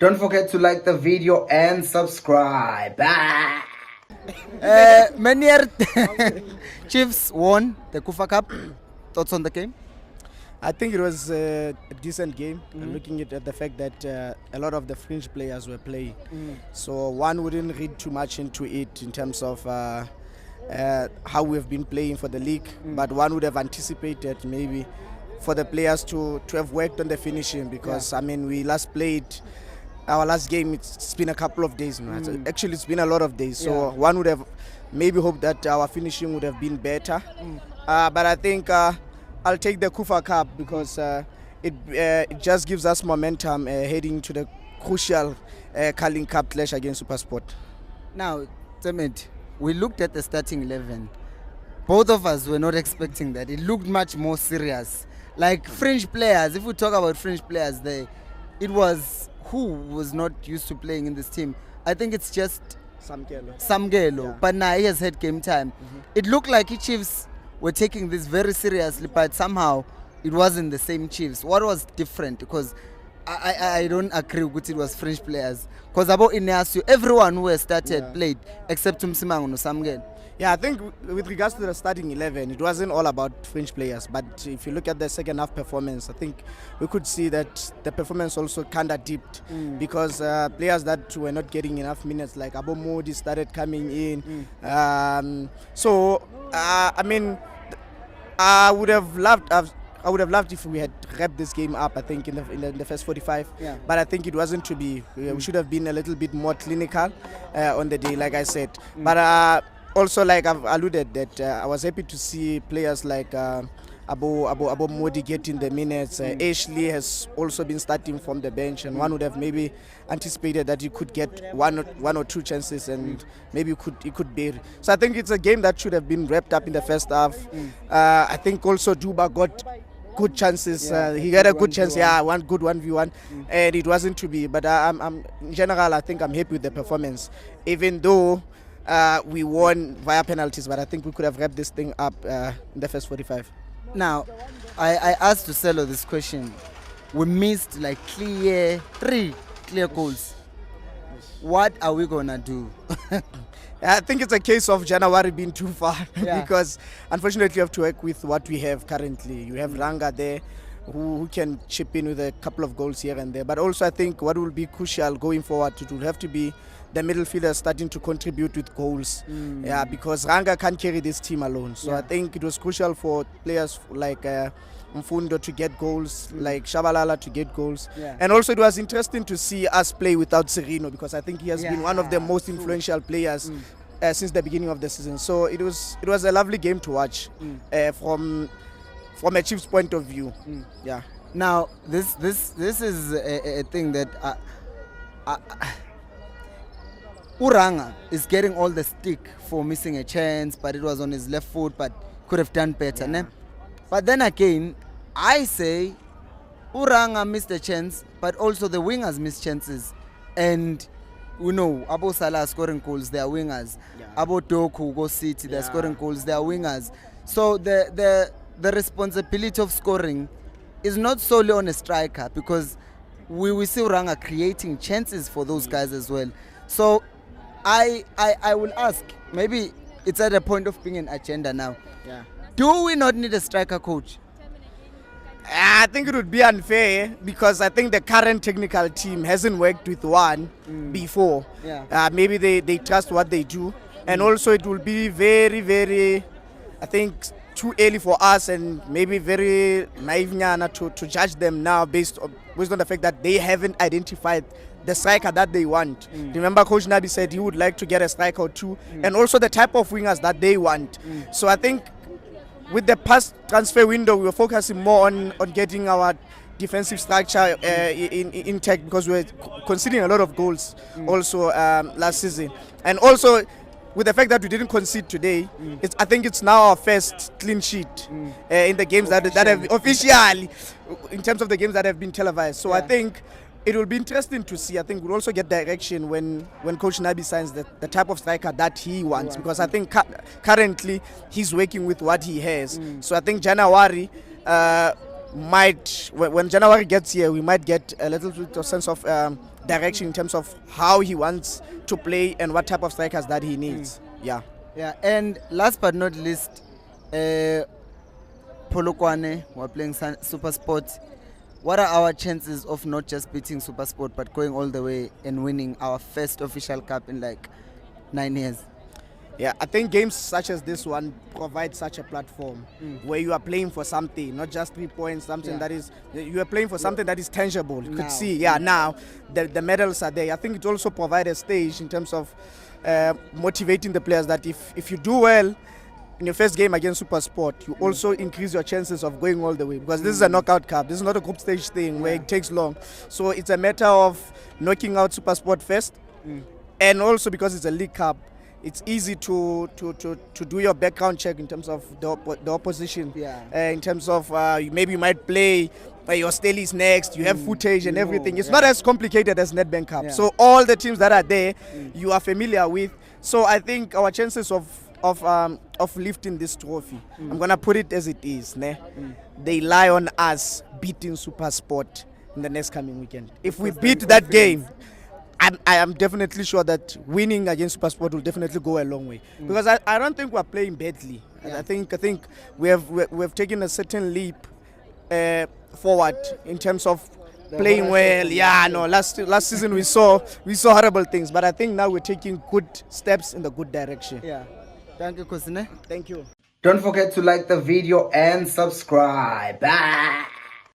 Don't forget to like the video and subscribe. Many Chiefs won the Kufa Cup. Thoughts on the game? I think it was a decent game, looking at the fact that a lot of the fringe players were playing. So one wouldn't read too much into it in terms of how we've been playing for the league, but one would have anticipated maybe for the players to have worked on the finishing, because I mean, we last played our last game, it's been a couple of days now. Actually, it's been a lot of days, so one would have maybe hoped that our finishing would have been better. But I think I'll take the Kufa Cup because it just gives us momentum heading to the crucial Carling Cup clash against Supersport. Now, Temet, we looked at the starting 11. Both of us were not expecting that. It looked much more serious. Like fringe players, if we talk about fringe players, it was who was not used to playing in this team. I think it's just Samgelo, but now he has had game time. It looked like the Chiefs were taking this very seriously, but somehow it wasn't the same Chiefs. What was different? Because I don't agree with it was French players. Because about Ineasu, everyone who has started played except Tumsimang and Samgen. Yeah, I think with regards to the starting 11, it wasn't all about French players. But if you look at the second half performance, I think we could see that the performance also kind of dipped because players that were not getting enough minutes, like Abo Modi, started coming in. I mean, I would have loved if we had wrapped this game up, I think, in the first 45. But I think it wasn't to be. We should have been a little bit more clinical on the day, like I said. But also, like I've alluded, that I was happy to see players like Abo Modi getting the minutes. Ashley has also been starting from the bench, and one would have maybe anticipated that he could get one or two chances, and maybe he could bear. So I think it's a game that should have been wrapped up in the first half. I think also Duba got good chances. He got a good chance, one good 1v1, and it wasn't to be. But I'm in general, I think I'm happy with the performance, even though we won via penalties. But I think we could have wrapped this thing up in the first 45. Now, I asked Tuselo this question. We missed like three clear goals. What are we gonna do? I think it's a case of January being too far because unfortunately you have to work with what we have currently. You have Ranga there who can chip in with a couple of goals here and there. But also I think what will be crucial going forward, it will have to be the middle fielders starting to contribute with goals. Because Ranga can't carry this team alone. So I think it was crucial for players like Mfundo to get goals, like Shabalala to get goals. And also it was interesting to see us play without Serino, because I think he has been one of the most influential players since the beginning of the season. So it was a lovely game to watch from a Chiefs point of view. Now this is a thing that Uranga is getting all the stick for missing a chance, but it was on his left foot, but could have done better. Ne? But then again, I say Uranga missed a chance, but also the wingers missed chances. And you know, Abo Salah scoring goals, they are wingers. Abo Doku, Go City, they're scoring goals, they are wingers. So the responsibility of scoring is not solely on a striker, because we see Uranga creating chances for those guys as well. So I will ask, maybe it's at a point of being an agenda now. Do we not need a striker coach? I think it would be unfair, because I think the current technical team hasn't worked with one before. Maybe they trust what they do. And also it will be very, very, I think, too early for us, and maybe very naive to judge them now based on the fact that they haven't identified the striker that they want. Remember, Coach Nabi said he would like to get a striker or two, and also the type of wingers that they want. So I think with the past transfer window, we were focusing more on getting our defensive structure intact, because we were conceding a lot of goals also last season. And also with the fact that we didn't concede today, I think it's now our first clean sheet in the games that have officially, in terms of the games that have been televised. So I think it will be interesting to see. I think we'll also get direction when Coach Nabi signs the type of striker that he wants, because I think currently he's working with what he has. So I think January when January gets here, we might get a little bit of sense of direction in terms of how he wants to play and what type of strikers that he needs. Yeah. Yeah, and last but not least, Polokwane, we're playing Super Sport. What are our chances of not just beating Super Sport but going all the way and winning our first official cup in like 9 years? Yeah, I think games such as this one provide such a platform where you are playing for something, not just 3 points, something that is, you are playing for something that is tangible. You could see, now the medals are there. I think it also provides a stage in terms of motivating the players that if you do well in your first game against Super Sport, you also increase your chances of going all the way, because this is a knockout cup. This is not a group stage thing where it takes long. So it's a matter of knocking out Super Sport first, and also because it's a league cup, it's easy to do your background check in terms of the opposition. In terms of maybe you might play your Stellies next, you have footage and everything. It's not as complicated as Nedbank Cup. So all the teams that are there, you are familiar with. So I think our chances of lifting this trophy, I'm gonna put it as it is, they lie on us beating Super Sport in the next coming weekend. If we beat that game, I am definitely sure that winning against Super Sport will definitely go a long way, because I don't think we're playing badly. I think we have taken a certain leap forward in terms of playing well. Last season we saw horrible things, but I think now we're taking good steps in the good direction. Thank you, Khosi. Thank you. Don't forget to like the video and subscribe. Bye.